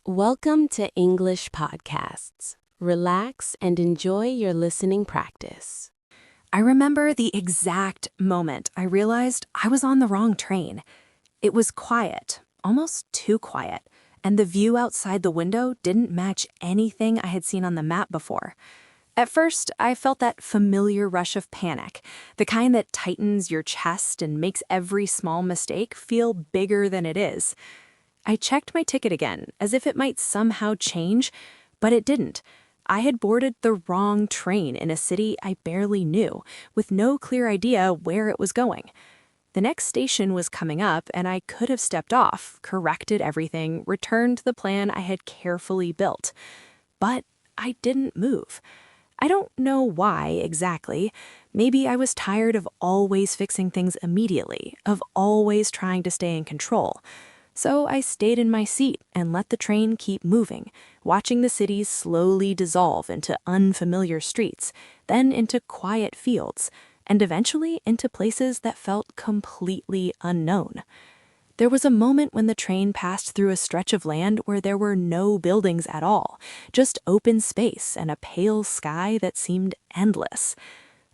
Welcome to English Podcasts. Relax and enjoy your listening practice. I remember the exact moment I realized I was on the wrong train. It was quiet, almost too quiet, and the view outside the window didn't match anything I had seen on the map before. At first, I felt that familiar rush of panic, the kind that tightens your chest and makes every small mistake feel bigger than it is. I checked my ticket again, as if it might somehow change, but it didn't. I had boarded the wrong train in a city I barely knew, with no clear idea where it was going. The next station was coming up, and I could have stepped off, corrected everything, returned the plan I had carefully built. But I didn't move. I don't know why exactly. Maybe I was tired of always fixing things immediately, of always trying to stay in control. So I stayed in my seat and let the train keep moving, watching the cities slowly dissolve into unfamiliar streets, then into quiet fields, and eventually into places that felt completely unknown. There was a moment when the train passed through a stretch of land where there were no buildings at all, just open space and a pale sky that seemed endless.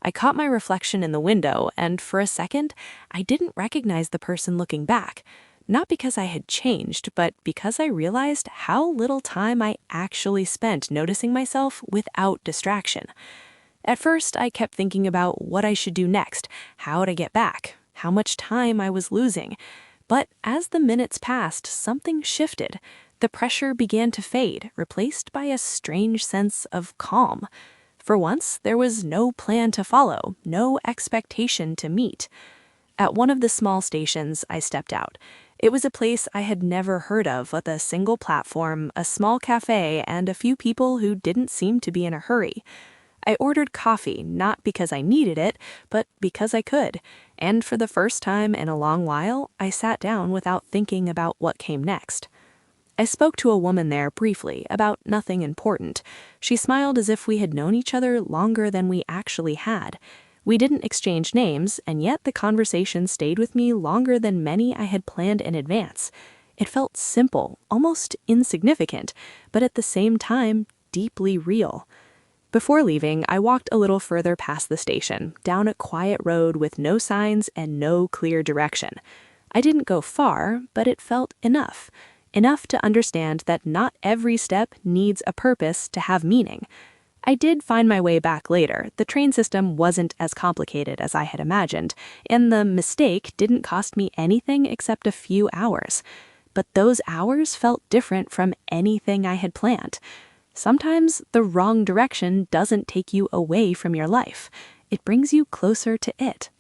I caught my reflection in the window, and for a second, I didn't recognize the person looking back. Not because I had changed, but because I realized how little time I actually spent noticing myself without distraction. At first, I kept thinking about what I should do next, how to get back, how much time I was losing. But as the minutes passed, something shifted. The pressure began to fade, replaced by a strange sense of calm. For once, there was no plan to follow, no expectation to meet. At one of the small stations, I stepped out. It was a place I had never heard of, with a single platform, a small cafe, and a few people who didn't seem to be in a hurry. I ordered coffee, not because I needed it, but because I could. And for the first time in a long while, I sat down without thinking about what came next. I spoke to a woman there briefly, about nothing important. She smiled as if we had known each other longer than we actually had. We didn't exchange names, and yet the conversation stayed with me longer than many I had planned in advance. It felt simple, almost insignificant, but at the same time, deeply real. Before leaving, I walked a little further past the station, down a quiet road with no signs and no clear direction. I didn't go far, but it felt enough. Enough to understand that not every step needs a purpose to have meaning. I did find my way back later. The train system wasn't as complicated as I had imagined, and the mistake didn't cost me anything except a few hours. But those hours felt different from anything I had planned. Sometimes the wrong direction doesn't take you away from your life. It brings you closer to it.